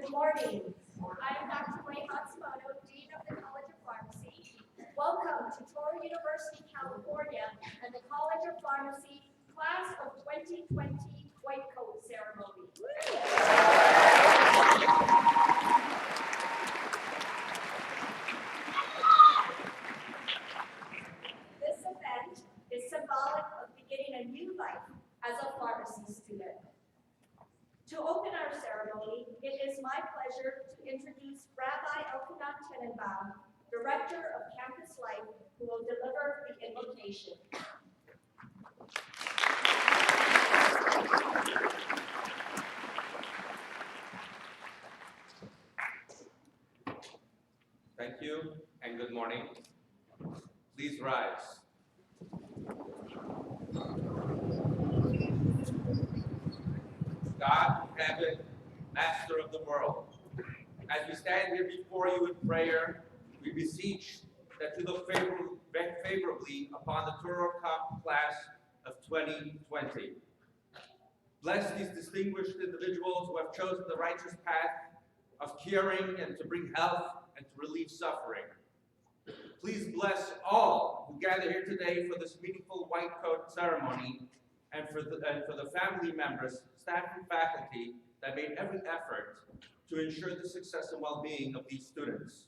Good morning. I'm Dr. Wayne Matsumoto, Dean of the College of Pharmacy. Welcome to Touro University, California, and the College of Pharmacy Class of 2020 White Coat Ceremony. This event is symbolic of beginning a new life as a pharmacy student. To open our ceremony, it is my pleasure to introduce Rabbi Elkanan Tenenbaum, Director of Campus Life, who will deliver the invocation. Thank you and good morning. Please rise. God in heaven, Master of the world, as we stand here before you in prayer, we beseech that you look favorably upon the Touro class of 2020. Bless these distinguished individuals who have chosen the righteous path of curing and to bring health and to relieve suffering. Please bless all who gather here today for this meaningful white coat ceremony and for the family members, staff and faculty that made every effort to ensure the success and well-being of these students.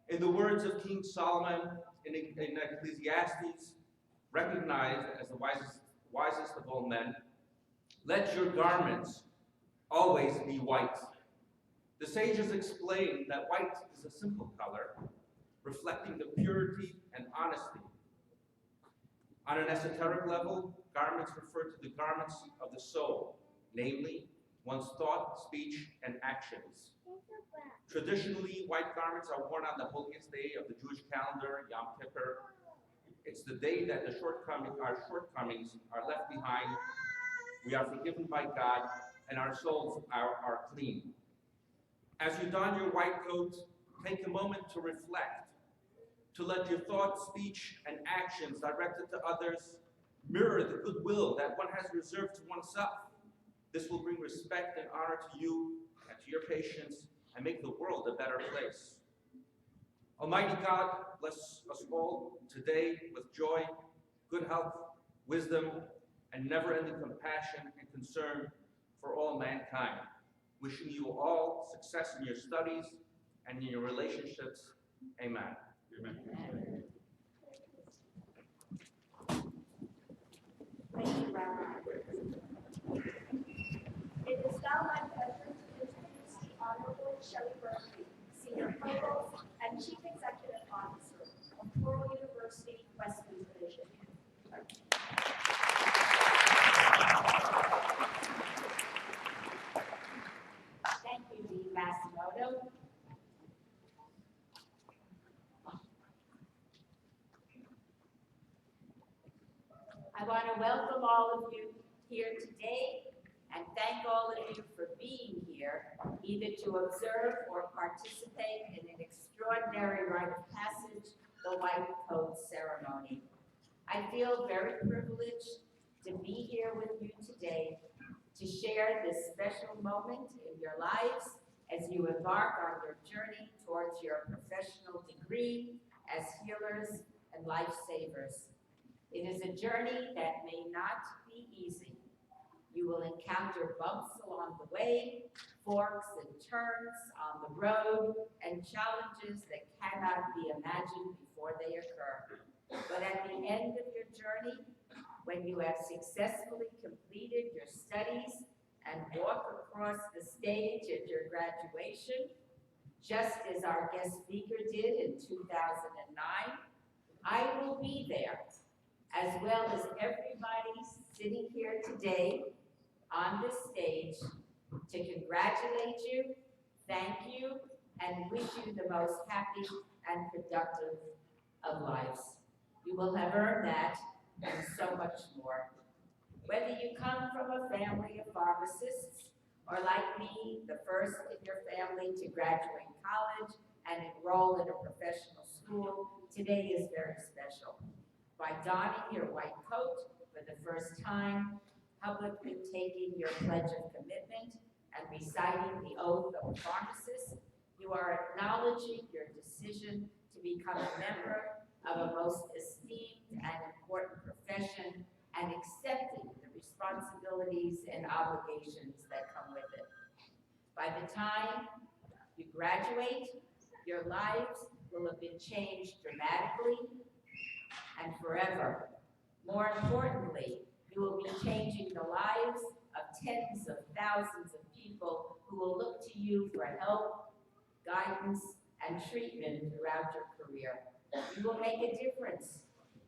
In the words of King Solomon in Ecclesiastes, recognized as the wisest of all men, let your garments always be white. The sages explain that white is a simple color, reflecting the purity and honesty. On an esoteric level, garments refer to the garments of the soul, namely one's thought, speech, and actions. Traditionally, white garments are worn on the holiest day of the Jewish calendar, Yom Kippur. It's the day that our shortcomings are left behind. We are forgiven by God, and our souls are clean. As you don your white coat, take a moment to reflect, to let your thoughts, speech, and actions directed to others mirror the goodwill that one has reserved to oneself. This will bring respect and honor to you and to your patients and make the world a better place. Almighty God, bless us all today with joy, good health, wisdom, and never-ending compassion and concern for all mankind. Wishing you all success in your studies and in your relationships. Amen. Amen. Thank you, Rabbi. It is now my pleasure to introduce the Honorable Shelley Berkeley, Senior Provost and Chief Executive Officer of Touro University, Western Division. Thank you, Dean Masimoto. I want to welcome all of you here today and thank all of you for being here, either to observe or participate in an extraordinary rite of passage, the White Coat Ceremony. I feel very privileged to be here with you today to share this special moment in your lives as you embark on your journey towards your professional degree as healers and lifesavers. It is a journey that may not be easy. You will encounter bumps along the way, forks and turns on the road, and challenges that cannot be imagined before they occur. But at the end of your journey, when you have successfully completed your studies and walk across the stage at your graduation, just as our guest speaker did in 2009, I will be there, as well as everybody sitting here today on this stage, to congratulate you, thank you, and wish you the most happy and productive of lives. You will have earned that and so much more. Whether you come from a family of pharmacists, or like me, the first in your family to graduate college and enroll in a professional school, today is very special. By donning your white coat for the first time, publicly taking your pledge of commitment, and reciting the oath of a pharmacist, you are acknowledging your decision to become a member of a most esteemed and important profession and accepting the responsibilities and obligations that come with it. By the time you graduate, your lives will have been changed dramatically and forever. More importantly, you will be changing the lives of tens of thousands of people who will look to you for help, guidance, and treatment throughout your career. You will make a difference.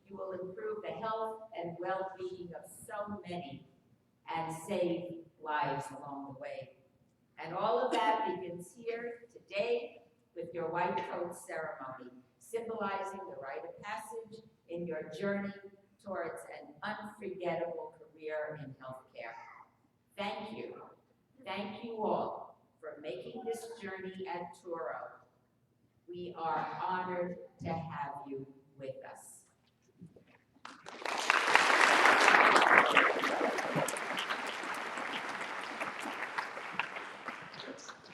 You will improve the health and well-being of so many and save lives along the way. And all of that begins here today with your white coat ceremony, symbolizing the rite of passage in your journey towards an unforgettable career in healthcare. Thank you. Thank you all for making this journey at Touro. We are honored to have you with us.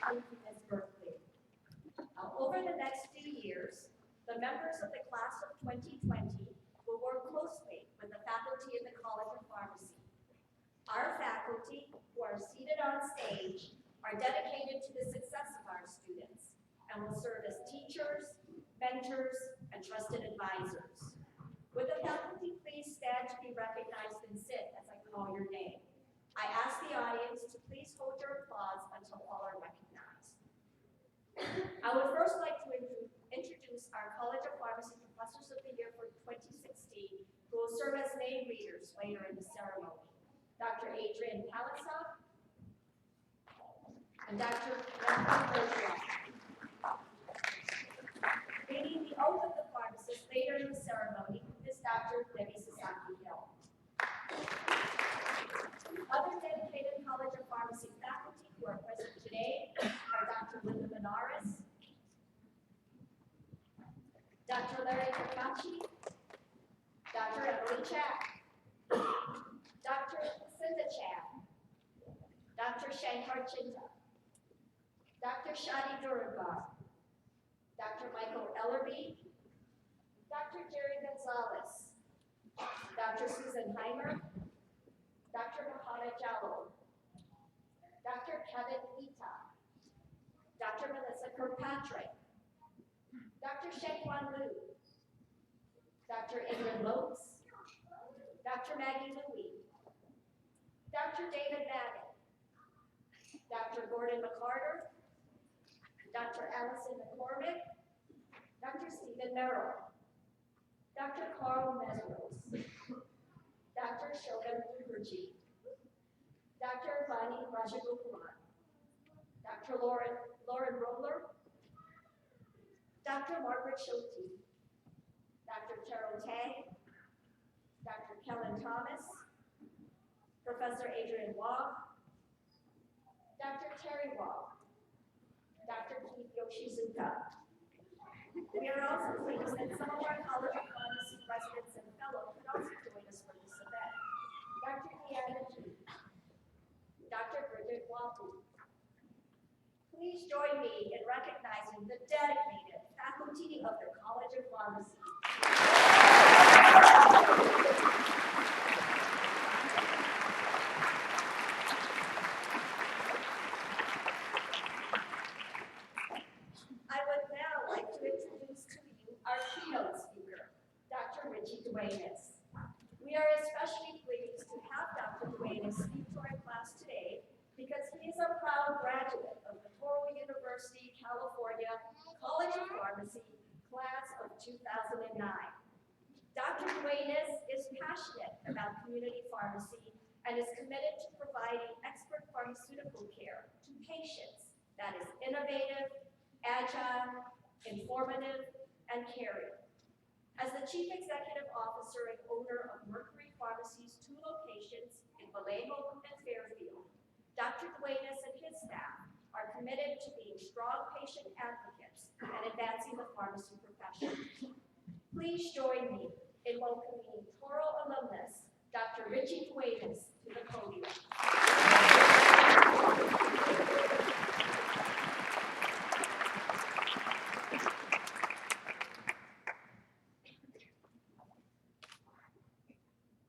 Thank you, Ms. Berkeley. Over the next few years, the members of the class of 2020 will work closely with the faculty in the College of Pharmacy. Our faculty, who are seated on stage, are dedicated to the success of our students and will serve as teachers, mentors, and trusted advisors. Would the faculty please stand to be recognized and sit as I call your name? I ask the audience to please hold your applause until all are recognized. I would first like to introduce our College name readers later in the ceremony. Dr. Adrian Palisov and Dr. Wendy Bergeron. Reading the oath of the pharmacist later in the ceremony is Dr. Debbie Sasaki Hill. Other dedicated College of Pharmacy faculty who are present today are Dr. Linda Benares, Dr. Larry Kakachi, Dr. Emily Chak, Dr. Cinda Chan, Dr. Shankar Chinta, Dr. Shadi Duragar, Dr. Michael Ellerby, Dr. Jerry Gonzalez, Dr. Susan Heimer, Dr. Mohammed Jallo, Dr. Kevin Ita, Dr. Melissa Kirkpatrick, Dr. Shengwan Liu, Dr. Ingrid Lopes, Dr. Maggie Louie, Dr. David Madden, Dr. Gordon McCarter, Dr. Allison McCormick, Dr. Stephen Merrill, Dr. Carl Mesros, Dr. Shogan Mukherjee, Dr. Vani Rajagopalan, Dr. Lauren Roller, Dr. Margaret Schulte, Dr. Carol Tang, Dr. Kellen Thomas, Professor Adrian Wong, Dr. Terry Wong, Dr. Keith Yoshizuka. We are also pleased that some of our College of Pharmacy residents and fellows could also join us for this event. Dr. Deanna G, Dr. Bridget Wapu. Please join me in recognizing the dedicated faculty of the College of Pharmacy. I would now like to introduce to you our keynote speaker, Dr. Richie Duenas. We are especially pleased to have Dr. Duenas speak to our class today because he is a proud graduate of the Touro University, California College of Pharmacy class of 2009. Dr. Duenas is passionate about community pharmacy and is committed to providing expert pharmaceutical care to patients that is innovative, agile, informative, and caring. As the Chief Executive Officer and owner of Mercury Pharmacy's 2 locations in Vallejo and Fairfield, Dr. Duenas and his staff are committed to being strong patient advocates and advancing the pharmacy profession. Please join me in welcoming Touro alumnus, Dr. Richie Duenas, to the podium.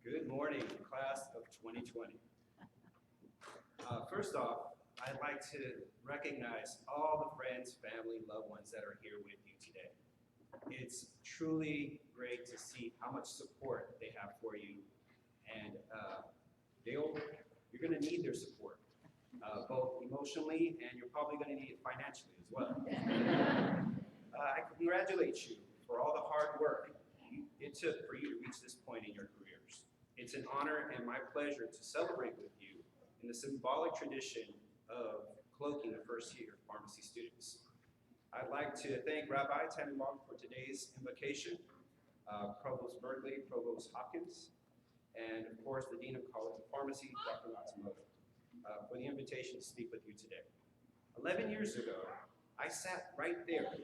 Good morning, class of 2020. First off, I'd like to recognize all the friends, family, loved ones that are here with you today. It's truly great to see how much support they have for you, and you're going to need their support, both emotionally and you're probably going to need it financially as well. I congratulate you for all the hard work it took for you to reach this point in your careers. It's an honor and my pleasure to celebrate with you in the symbolic tradition of cloaking the first-year pharmacy students. I'd like to thank Rabbi Tannenbaum for today's invocation, Provost Berkeley, Provost Hopkins, and of course the Dean of College of Pharmacy, Dr. Matsumoto, for the invitation to speak with you today. 11 years ago, I sat right there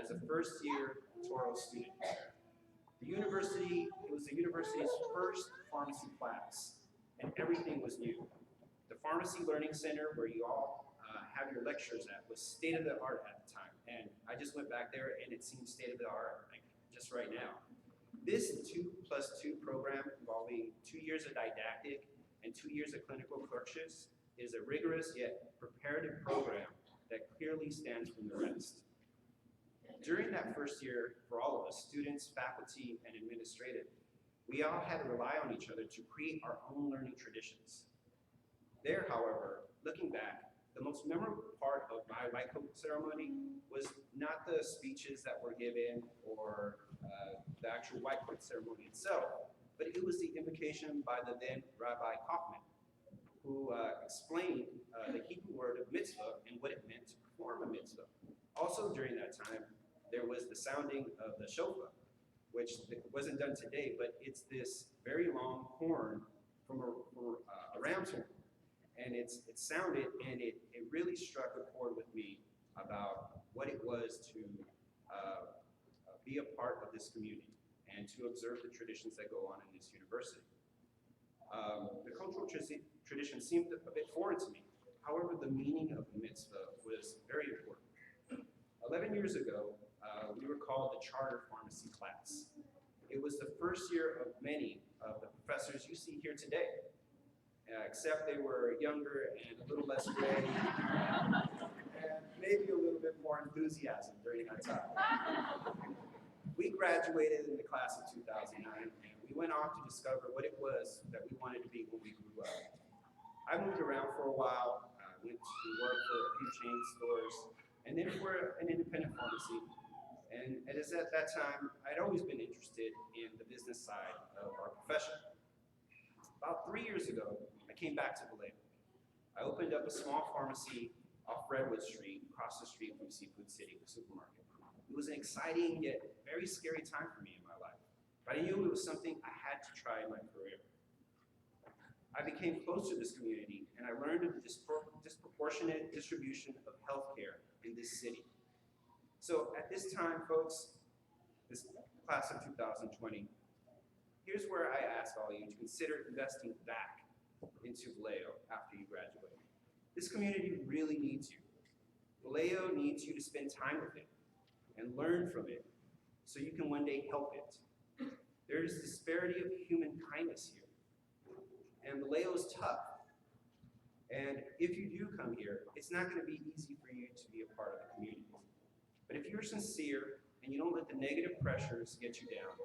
as a first-year Touro student. It was the university's first pharmacy class, and everything was new. The Pharmacy Learning Center, where you all have your lectures at, was state-of-the-art at the time. And I just went back there and it seems state-of-the-art, like just right now. This 2+2 program involving 2 years of didactic and 2 years of clinical clerkships is a rigorous yet preparative program that clearly stands from the rest. During that first year, for all of us, students, faculty, and administrative, we all had to rely on each other to create our own learning traditions. There, however, looking back, the most memorable part of my white coat ceremony was not the speeches that were given or the actual white coat ceremony itself, but it was the invocation by the then Rabbi Kaufman, who explained the Hebrew word of mitzvah and what it meant to perform a mitzvah. Also during that time, there was the sounding of the shofar, which wasn't done today, but it's this very long horn from a ram's horn. And it sounded, and it really struck a chord with me about what it was to be a part of this community and to observe the traditions that go on in this university. The cultural tradition seemed a bit foreign to me. However, the meaning of the mitzvah was very important. 11 years ago, we were called the charter pharmacy class. It was the first year of many of the professors you see here today, except they were younger and a little less gray, and maybe a little bit more enthusiasm during that time. We graduated in the class of 2009, and we went off to discover what it was that we wanted to be when we grew up. I moved around for a while, went to work for a few chain stores, and then for an independent pharmacy. And it is at that time, I'd always been interested in the business side of our profession. About 3 years ago, I came back to Vallejo. I opened up a small pharmacy off Redwood Street, across the street from Seafood City, the supermarket. It was an exciting yet very scary time for me in my life, but I knew it was something I had to try in my career. I became close to this community, and I learned of the disproportionate distribution of healthcare in this city. So at this time, folks, this class of 2020, here's where I ask all of you to consider investing back into Vallejo after you graduate. This community really needs you. Vallejo needs you to spend time with it and learn from it so you can one day help it. There is disparity of human kindness here. And Vallejo is tough. And if you do come here, it's not going to be easy for you to be a part of the community. But if you're sincere and you don't let the negative pressures get you down,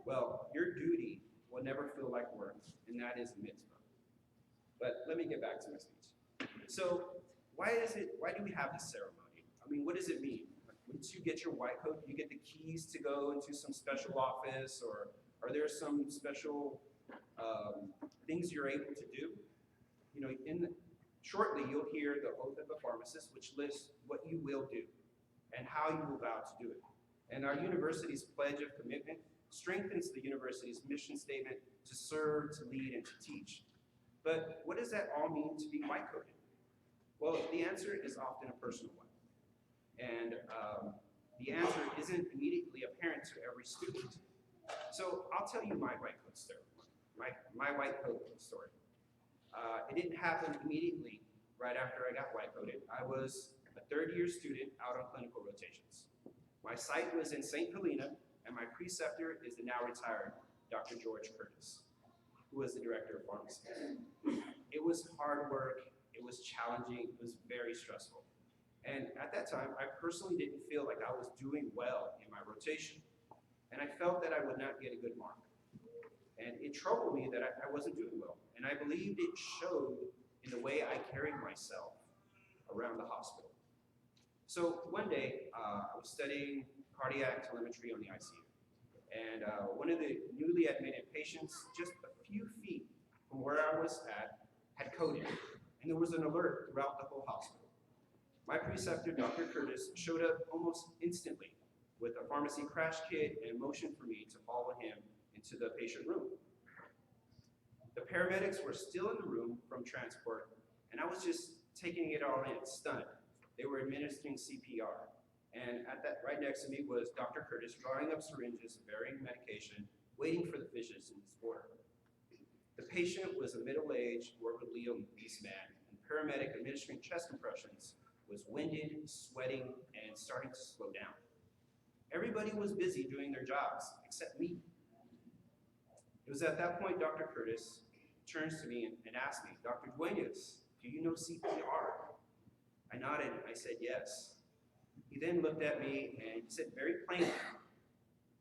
well, your duty will never feel like work, and that is a mitzvah. But let me get back to my speech. So why do we have this ceremony? I mean, what does it mean? Once you get your white coat, you get the keys to go into some special office, or are there some special things you're able to do? You know, shortly you'll hear the oath of a pharmacist, which lists what you will do and how you will vow to do it. And our university's pledge of commitment strengthens the university's mission statement to serve, to lead, and to teach. But what does that all mean to be white-coated? Well, the answer is often a personal one. And the answer isn't immediately apparent to every student. So I'll tell you my white coat story. My white coat story. It didn't happen immediately right after I got white coated. I was a third-year student out on clinical rotations. My site was in St. Helena, and my preceptor is the now retired Dr. George Curtis, who was the director of pharmacy. It was hard work, it was challenging, it was very stressful. And at that time, I personally didn't feel like I was doing well in my rotation. And I felt that I would not get a good mark. And it troubled me that I wasn't doing well. And I believed it showed in the way I carried myself around the hospital. So one day, I was studying cardiac telemetry on the ICU. And one of the newly admitted patients, just a few feet from where I was at, had coded. And there was an alert throughout the whole hospital. My preceptor, Dr. Curtis, showed up almost instantly with a pharmacy crash kit and motioned for me to follow him into the patient room. The paramedics were still in the room from transport, and I was just taking it all in, stunned. They were administering CPR. And right next to me was Dr. Curtis drawing up syringes of varying medication, waiting for the physician's order. The patient was a middle-aged, morbidly obese man, and paramedic administering chest compressions was winded, sweating, and starting to slow down. Everybody was busy doing their jobs, except me. It was at that point Dr. Curtis turns to me and asks me, Dr. Duenas, do you know CPR? I nodded and I said yes. He then looked at me and he said very plainly,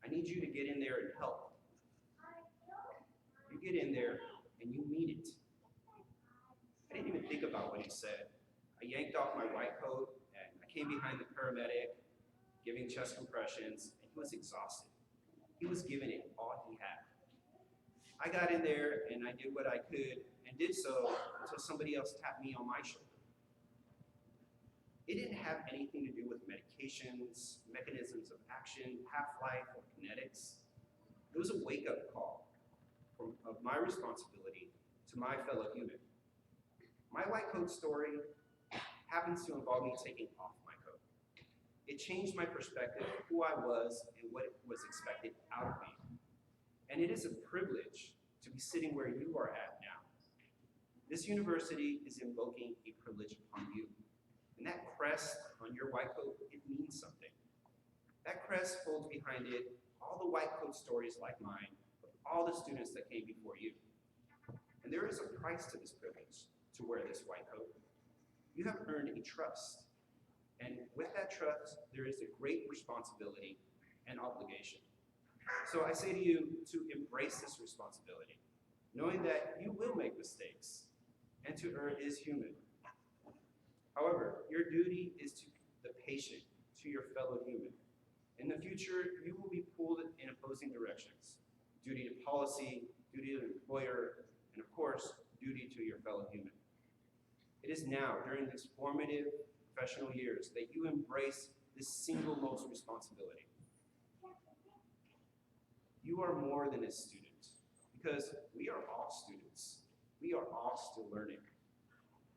I need you to get in there and help. You get in there and you mean it. I didn't even think about what he said. I yanked off my white coat and I came behind the paramedic, giving chest compressions, and he was exhausted. He was giving it all he had. I got in there and I did what I could and did so until somebody else tapped me on my shoulder. It didn't have anything to do with medications, mechanisms of action, half-life, or kinetics. It was a wake-up call of my responsibility to my fellow human. My white coat story happens to involve me taking off my coat. It changed my perspective of who I was and what was expected out of me. And it is a privilege to be sitting where you are at now. This university is invoking a privilege upon you. And that crest on your white coat, it means something. That crest holds behind it all the white coat stories like mine of all the students that came before you. And there is a price to this privilege to wear this white coat. You have earned a trust. And with that trust, there is a great responsibility and obligation. So I say to you to embrace this responsibility, knowing that you will make mistakes, and to err is human. However, your duty is to the patient, to your fellow human. In the future, you will be pulled in opposing directions. Duty to policy, duty to the employer, and of course, duty to your fellow human. It is now, during these formative professional years, that you embrace this single most responsibility. You are more than a student, because we are all students. We are all still learning.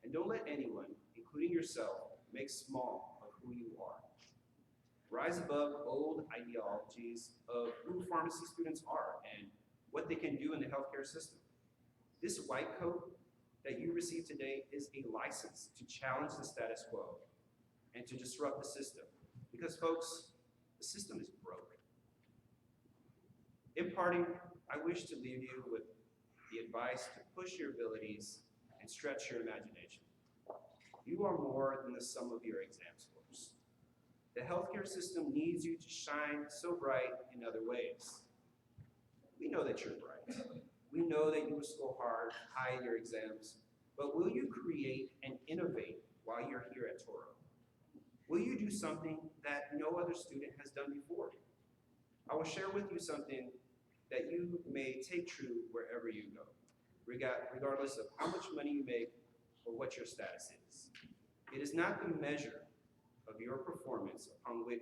And don't let anyone, including yourself, make small of who you are. Rise above old ideologies of who pharmacy students are and what they can do in the healthcare system. This white coat that you receive today is a license to challenge the status quo and to disrupt the system. Because folks, the system is broke. In parting, I wish to leave you with the advice to push your abilities and stretch your imagination. You are more than the sum of your exam scores. The healthcare system needs you to shine so bright in other ways. We know that you're bright. We know that you will score hard, high in your exams, but will you create and innovate while you're here at Touro? Will you do something that no other student has done before? I will share with you something that you may take true wherever you go, regardless of how much money you make or what your status is. It is not the measure of your performance upon which,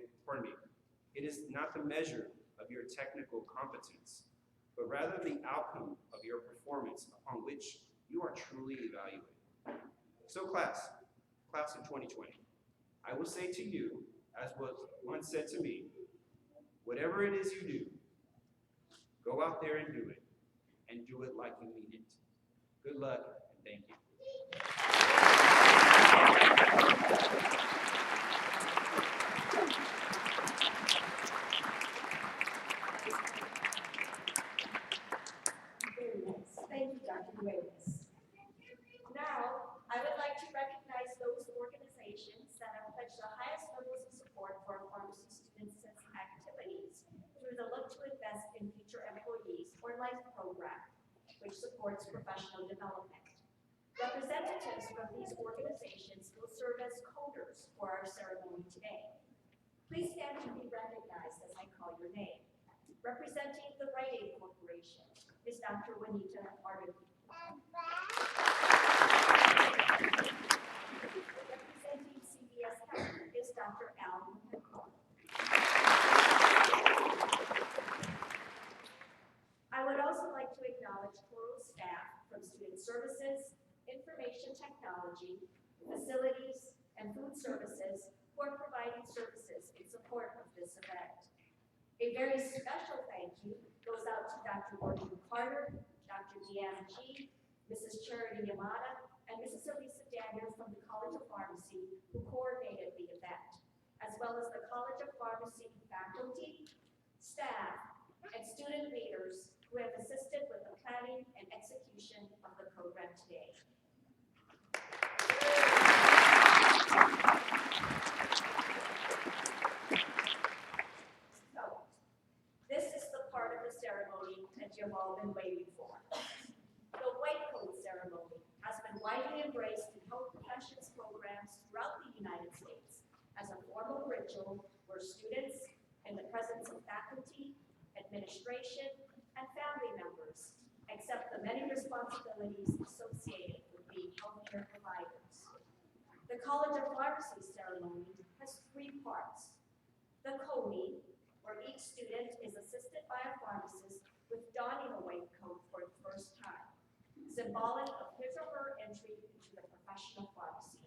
it is not the measure of your technical competence, but rather the outcome of your performance upon which you are truly evaluated. So class of 2020, I will say to you, as was once said to me, whatever it is you do, go out there and do it like you mean it. Good luck, and thank you. Very nice. Thank you, Dr. Nuevas. Now, I would like to recognize those organizations that have pledged the highest levels of support for our pharmacy students' activities through the Look to Invest in Future Employees or LIFE program, which supports professional development. Representatives from these organizations will serve as coders for our ceremony today. Please stand to be recognized as I call your name. Representing the Rite Aid Corporation is Dr. Juanita Arduby. Representing CVS Health is Dr. Al McCall. I would also like to acknowledge Touro staff from Student Services, Information Technology, Facilities, and Food Services who are providing services in support of this event. A very special thank you goes out to Dr. Gordon Carter, Dr. Deanna G., Mrs. Charity Yamada, and Mrs. Elisa Daniels from the College of Pharmacy who coordinated the event, as well as the College of Pharmacy faculty, staff, and student leaders who have assisted with the planning and execution of the program today. So, this is the part of the ceremony that you've all been waiting for. The white coat ceremony has been widely embraced in health professions programs throughout the United States as a formal ritual where students, in the presence of faculty, administration, and family members, week, where each student is assisted by a pharmacist with donning a white coat for the first time, symbolic of his or her entry into the professional pharmacy.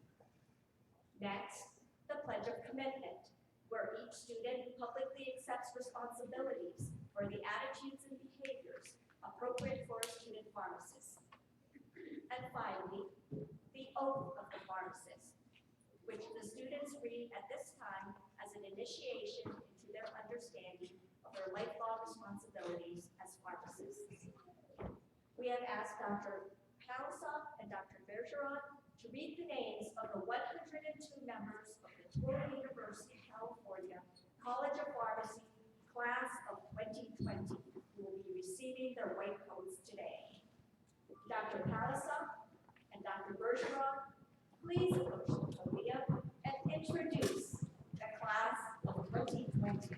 Next, the Pledge of Commitment, where each student publicly accepts responsibilities for the attitudes and behaviors appropriate for a student pharmacist. And finally, the Oath of the Pharmacist, which the students read at this time as an initiation into their understanding of their lifelong responsibilities as pharmacists. We have asked Dr. Palisa and Dr. Bergeron to read the names of the 102 members of the Touro University, California College of Pharmacy class of 2020 who will be receiving their white coats today. Dr. Palisa and Dr. Bergeron, please approach the podium and introduce the class of 2020.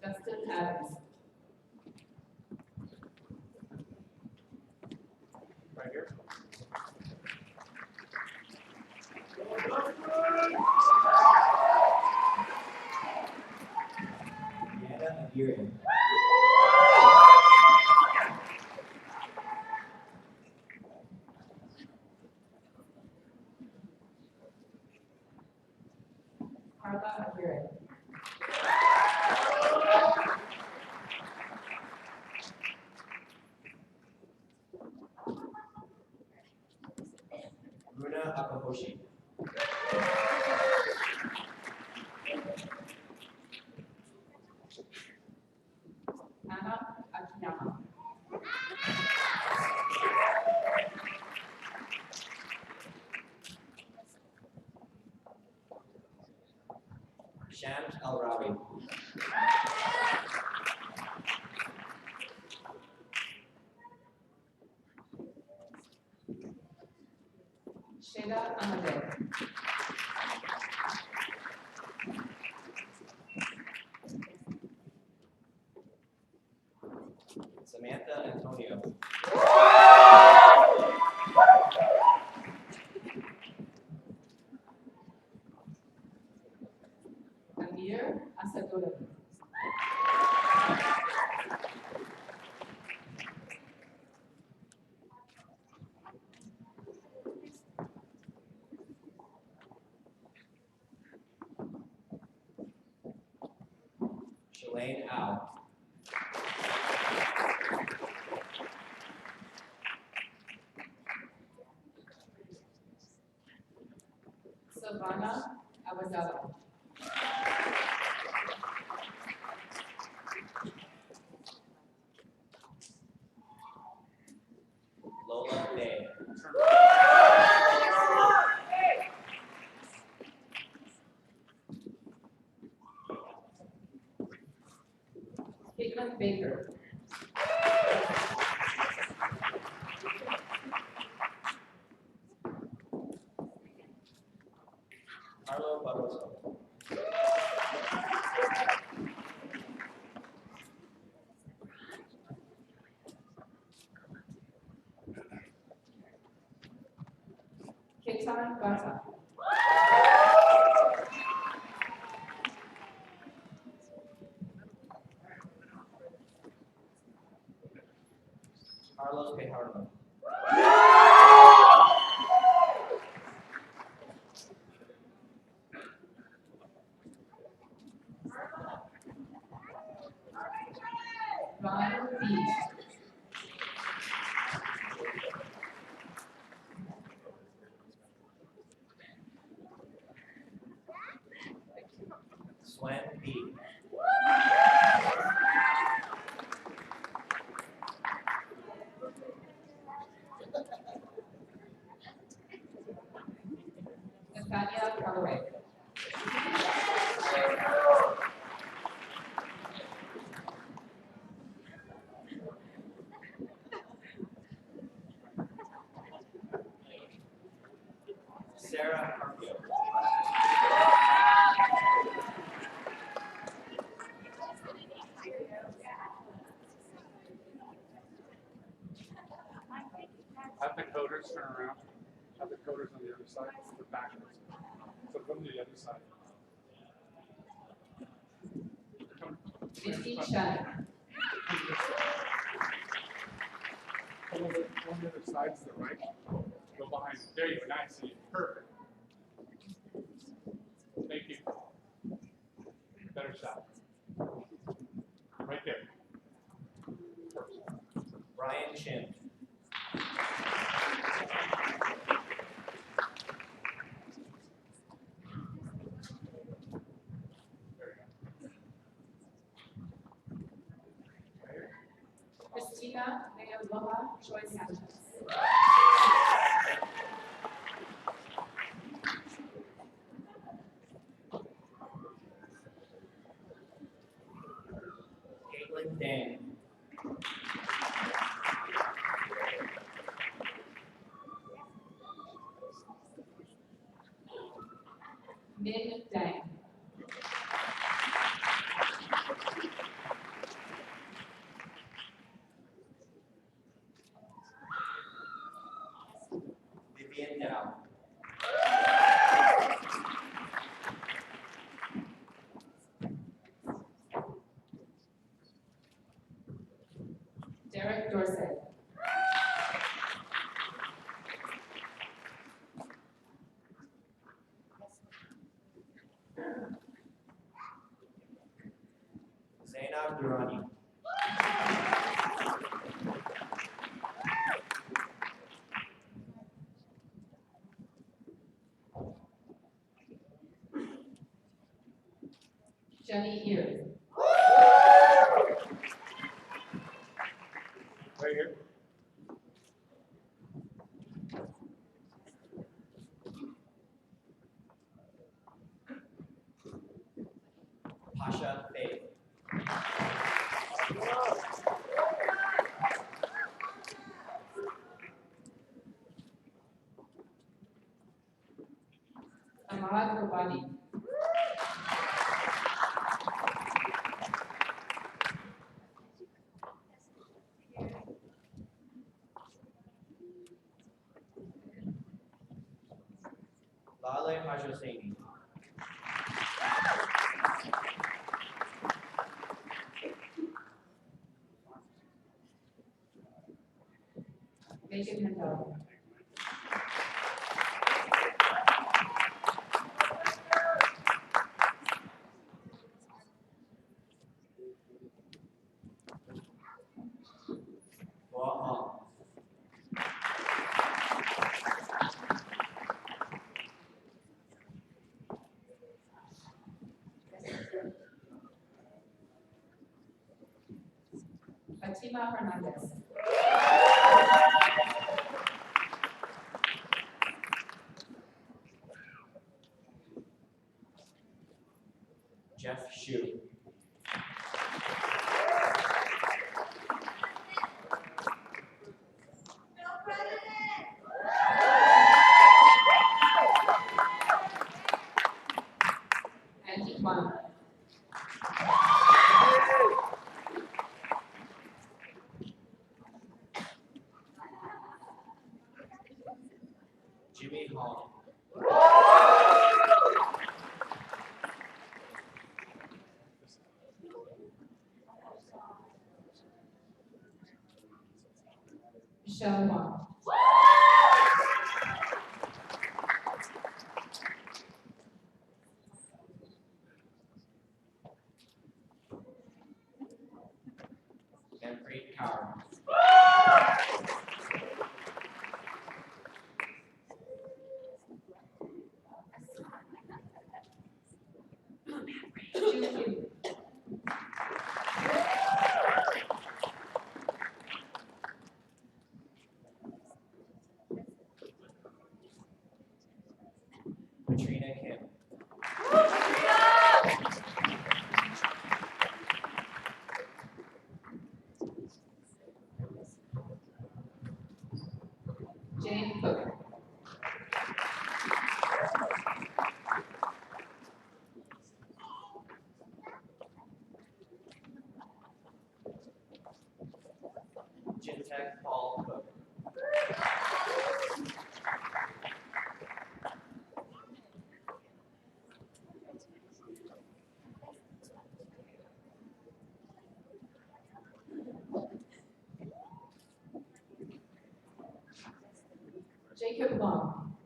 Justin Adams. Right here. Anna Aguirre. Carla Aguirre. Bruna Akahoshi. Anna Akiyama. Shams Al-Rawi. Sheda Amadeh. Samantha Antonio. Amir Asadullah. Shalane Al. Savannah Awazala. Lola Day. Caitlin Baker. Carlo Barroso. Ketan Gata. Carlos Pejarno. Ron Dees. just turn around. Have the coders on the other side, the backwards. So come to the other side. Come. 15 Shannon. Come on the other side to the right. Go behind. There you go. Nice. Perfect. Thank you. Better shot. Right there. Perfect. Brian Chin. There you go. Christina Leoloa Joy Sanchez. Caitlin Dang. Min Dang. Vivian Dow. Derek Dorsey. Zainab Durrani. Jenny Ears. Right here. Pasha Faith. Ahmad Robani. Lale Hajoseni. Megan Mendel. Hua Hong. Fatima Hernandez. Jeff Shu. Bill President! Angie Kwan. Jimmy Hong. Michelle Wong. Manpreet Kaur. Ju Yu. Katrina Kim. Jane Cook. Jintek Paul Cook. Jacob Long.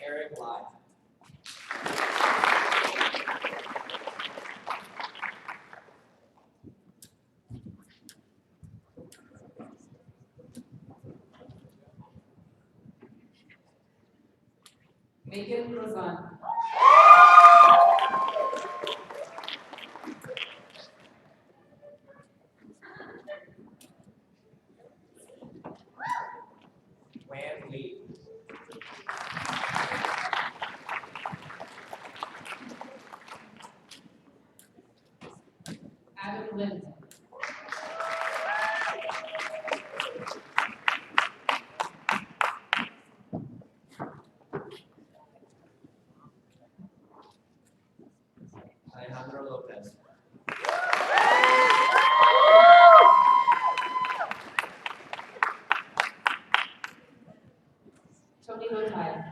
Eric Lai. Megan Rosan. Wan Lee. Adam Lind. Alejandro Lopez. Tony Lotai.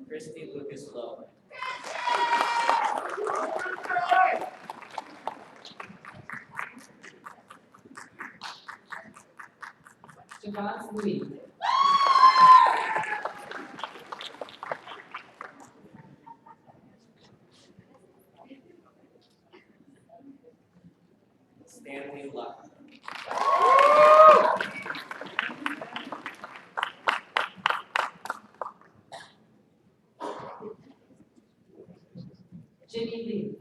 Christy Lucas Lowe. Javance Louis. Stanley Luck. Jimmy Lee.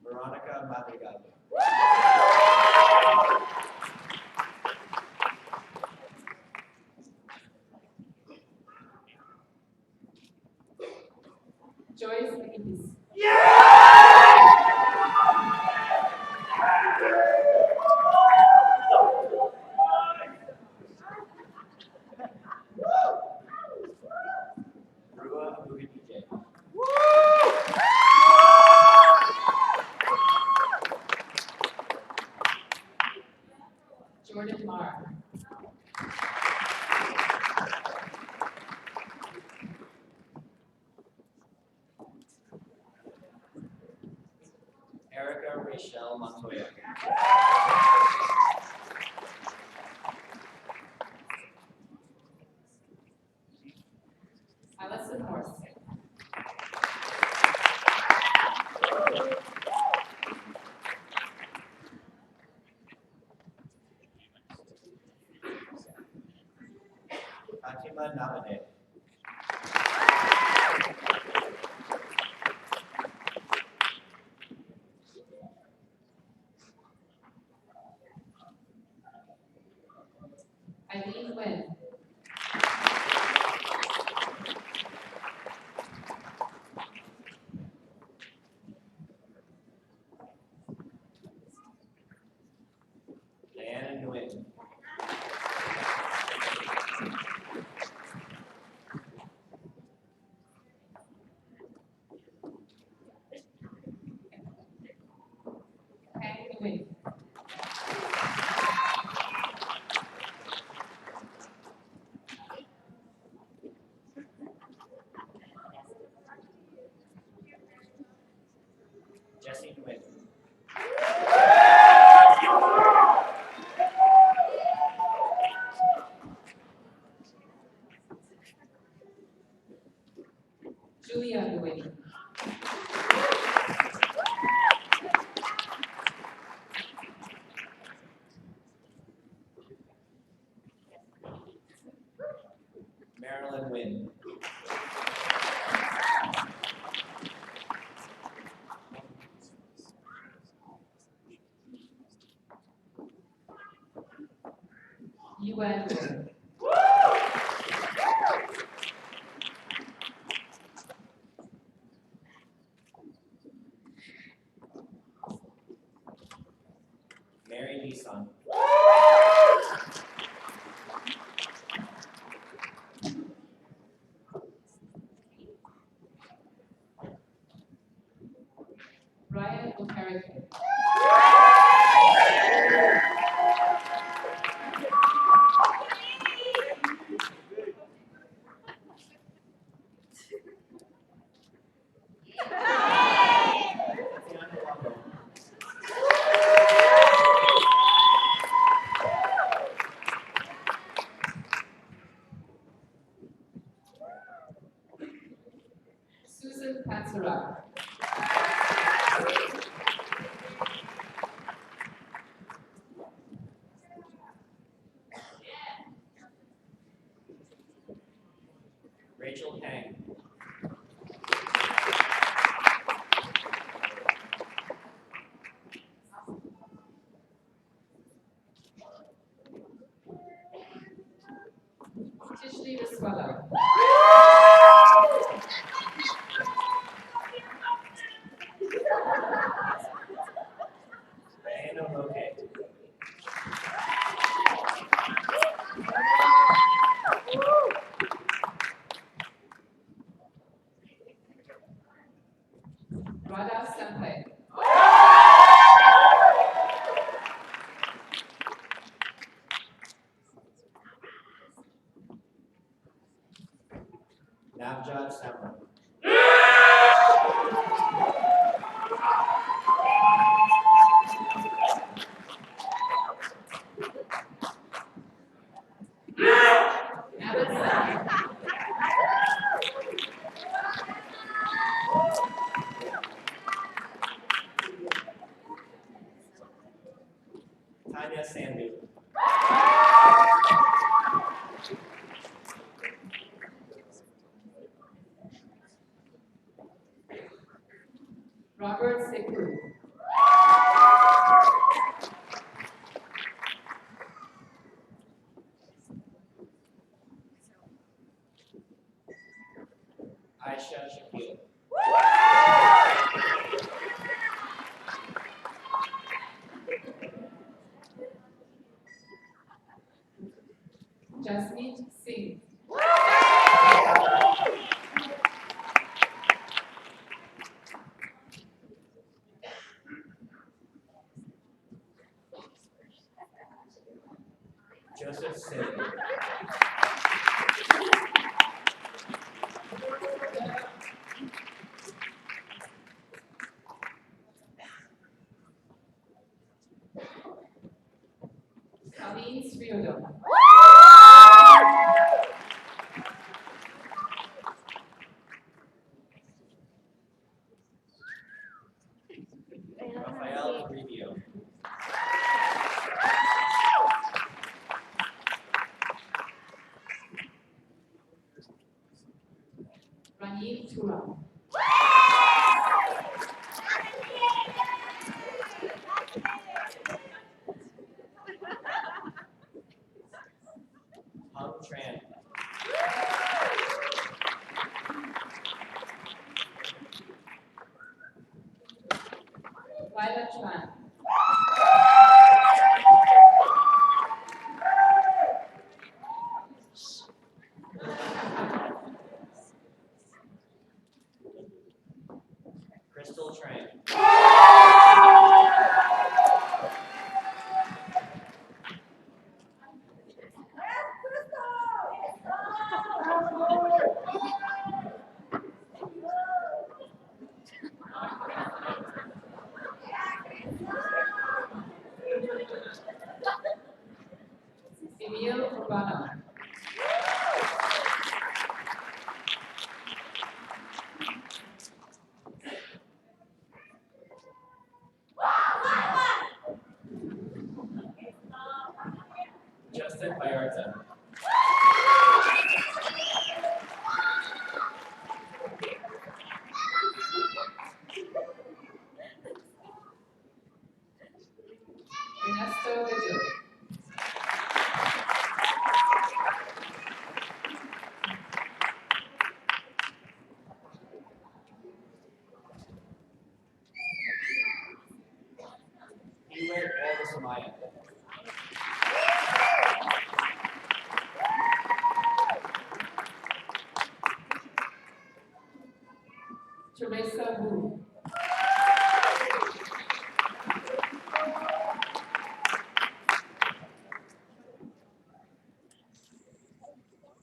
Veronica Madrigal. Joyce Ipis. Rua Abugidije. Jordan Marr. Erica Rachel Montoya. Alison Morse. Fatima Navade. Eileen Nguyen. Diana Nguyen. Hank Nguyen. Madeline Wynn. UN Win. Mary Nissan. Ryan O'Carrigan. Tatiana Longo. Susan Patsara. Rachel Pang. Tishley Riswala. Diana Roque. Radha Sampai. Navjot Samra. Tanya Sandu. Robert Sekou. Aisha Shakil. Jasmeet Singh. Joseph Sim. Colleen Sriodom. Rafael Rubio. Ranil Turam. Hung Tran. Violet Chuan. Crystal Tran. Emil Urbano. Justin Vallarta. Teresa Wu.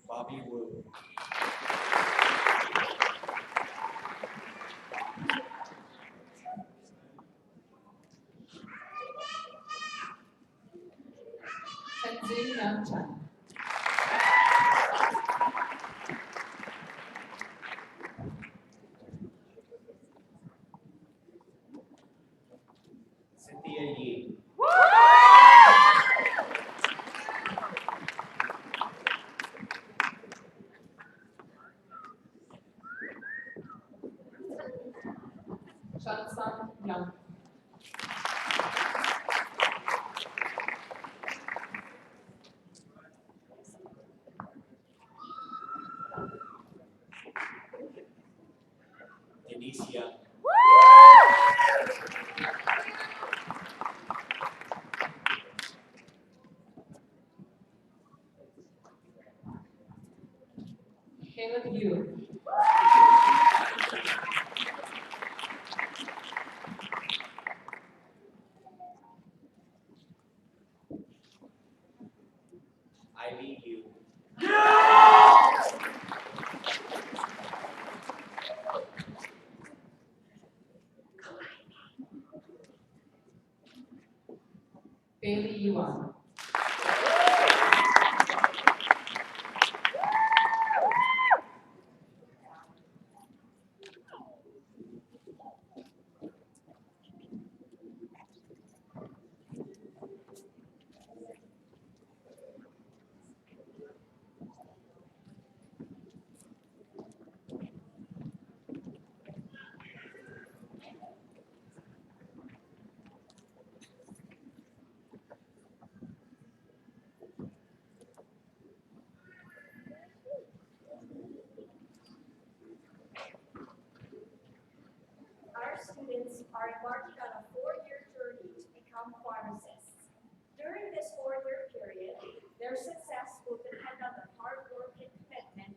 Bobby Wu. Tenzin Namchan. Cynthia Yi. Shansang Yang. Denise Young. Caleb Yu. Ivy Yu. Bailey Yuan. Our students are embarking on a 4-year journey to become pharmacists. During this 4-year period, their success will depend on the hard work and commitment,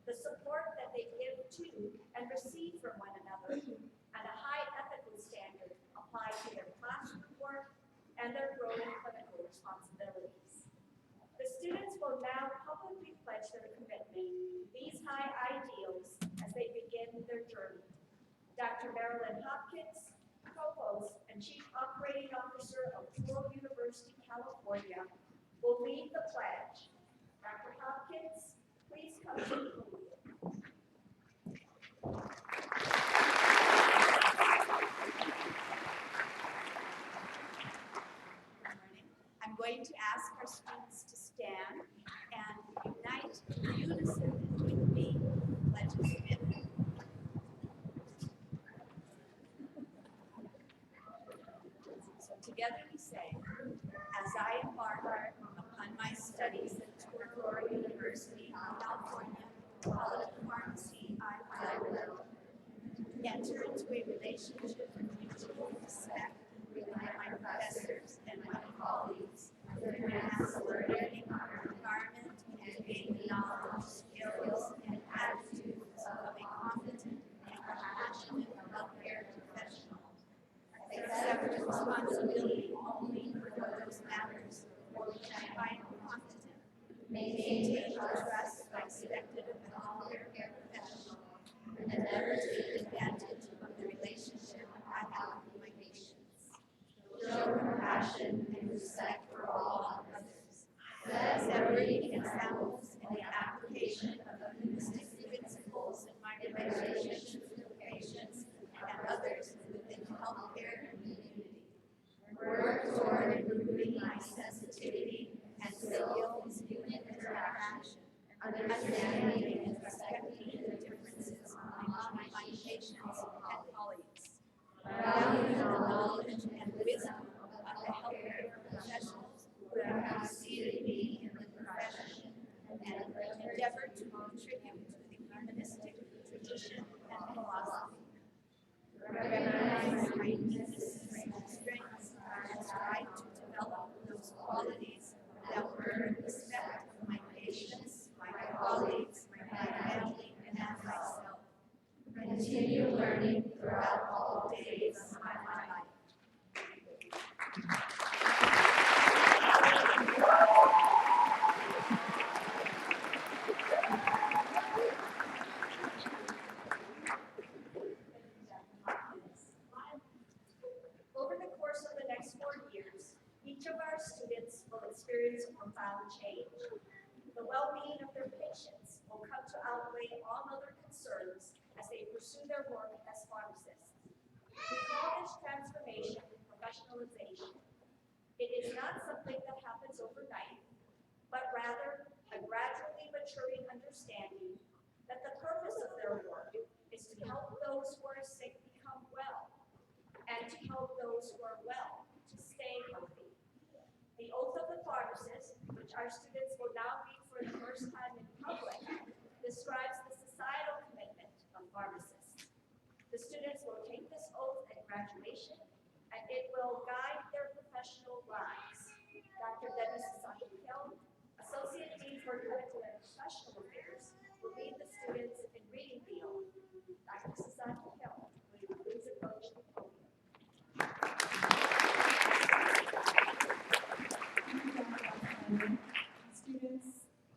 the support that they give to and receive from one another, and a high ethical standard applied to their classroom work and their growing clinical responsibilities. The students will now publicly pledge their commitment to these high ideals as they begin their journey. Dr. Marilyn Hopkins, Provost and Chief Operating Officer of Touro University, California, will lead the pledge. Dr. Hopkins, please come to the podium. I'm going to ask our students to stand and unite in unison with me. Pledge of commitment. So together we say, as I embark upon my studies at Touro University, California, College of Pharmacy, I will enter into a relationship of mutual respect with my professors and my colleagues, enhance learning environment, and gain the knowledge, skills, and attitudes of a competent and passionate healthcare professional. Accept responsibility only for those matters for which I find competent. Maintain trust expected of a healthcare professional, and never take advantage of the relationship I have with my patients. Show compassion and respect for all others. Set every examples in the application of the humanistic principles in my relationships with patients and others within the healthcare community. Work toward improving my sensitivity and skills in human interaction, understanding and respecting the differences among my patients and colleagues. Valuing the knowledge and wisdom of the healthcare professionals who have preceded me in the profession, and experience profound change. The well-being of their patients will come to outweigh all other concerns as they pursue their work as pharmacists. We call this transformation professionalization. It is not something that happens overnight, but rather a gradually maturing understanding that the purpose of their work is to help those who are sick become well, and to help those who are well to stay healthy. The oath of the pharmacist, which our students will now read for the first time in public, describes the societal commitment of pharmacists. The students will take this oath at graduation, and it will guide their professional lives. Dr. Debbie Sasaki Hill, Associate Dean for Clinical and Professional Affairs, will lead the students in reading the oath. Dr. Sasaki Hill, will you please approach the podium? Students,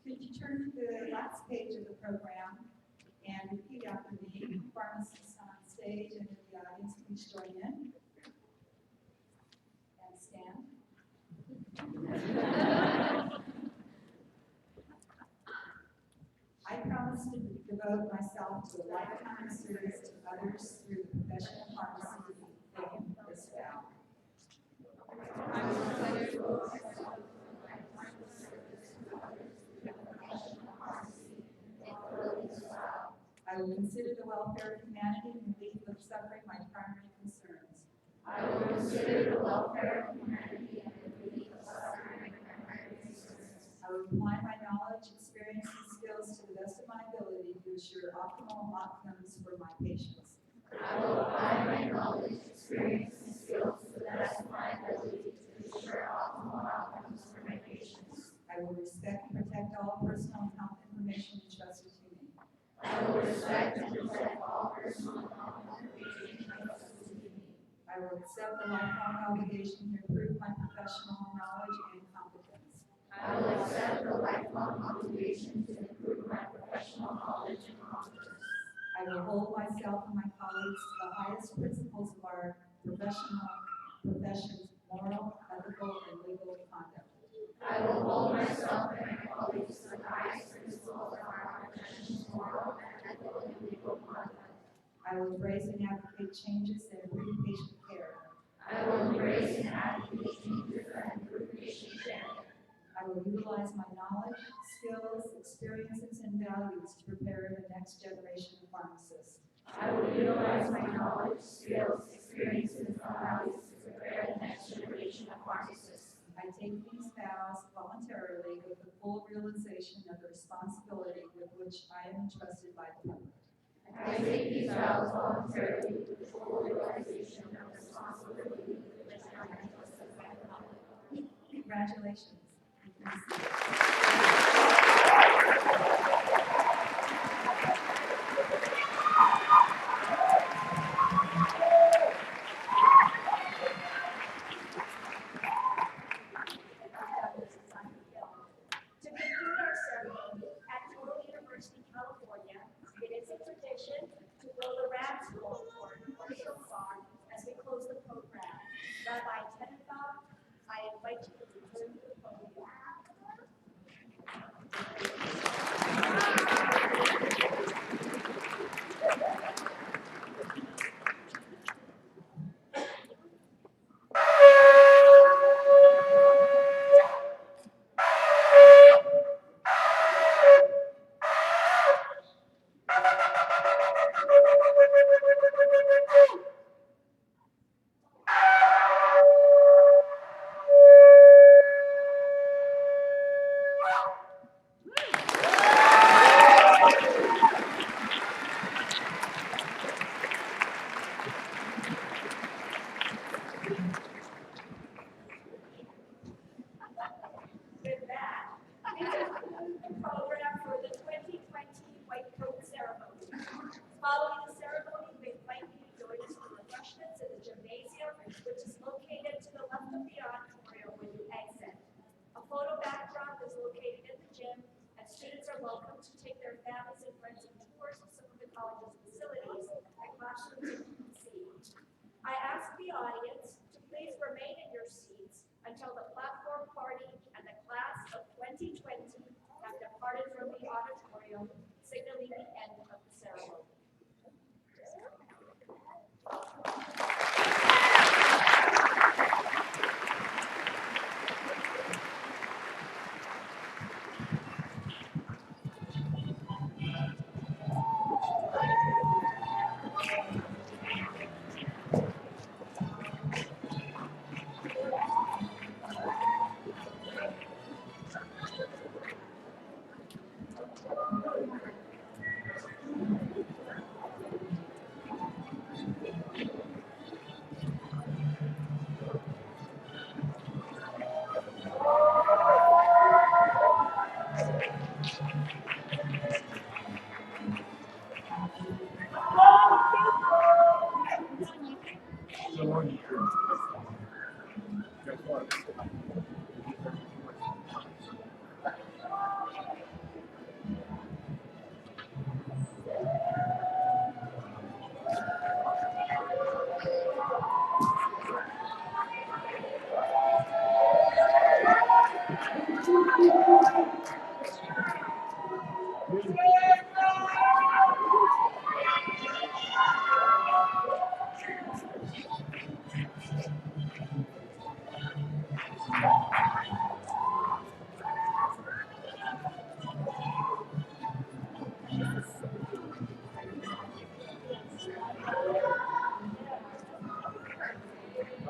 could you turn to the last page of the program and repeat after me? Pharmacists on stage and in the audience, please join in. And stand. I promise to devote myself to a lifetime of service to others through the profession of pharmacy and this vow. I will pledge to I will consider the welfare of humanity and relief of suffering my primary concerns. I will consider the welfare of humanity and the relief of suffering my primary concerns. I will apply my knowledge, experience, and skills to the best of my ability to ensure optimal outcomes for my patients. I will apply my knowledge, experience, and skills to the best of my ability to ensure optimal outcomes for my patients. I will respect and protect all personal and health information entrusted to me. I will respect and protect all personal and health information entrusted to me. I will accept the lifelong obligation to improve my professional knowledge and competence. I will accept the lifelong obligation to improve my professional knowledge and competence. I will hold myself and my colleagues to the highest principles of our profession's moral, ethical, and legal conduct. I will hold myself and my colleagues to the highest principles of our profession's moral, ethical, and legal conduct. I will embrace and advocate changes that improve patient care. I will embrace and advocate changes that improve patient care. I will utilize my knowledge, skills, experiences, and values to prepare the next generation of pharmacists. I will utilize my knowledge, skills, experiences, and values to prepare the next generation of pharmacists. I take these vows voluntarily with the full realization of the responsibility with which I am entrusted by the public. I take these vows voluntarily with the full realization of the responsibility with which I am entrusted by the public. Congratulations. To conclude our ceremony at Touro University, California, it is a tradition to blow the ram's horn or shofar as we close the program. Rabbi Tenenbaum, I invite you to return to the podium. With that, we conclude the program for the 2020 White Coat Ceremony. Following the ceremony, we invite you to join us for refreshments in the gymnasium, which is located to the left of the auditorium when you exit. A photo backdrop is located in the gym, and students are welcome to take their families and friends on tours of some of the college's facilities and classrooms you can see. I ask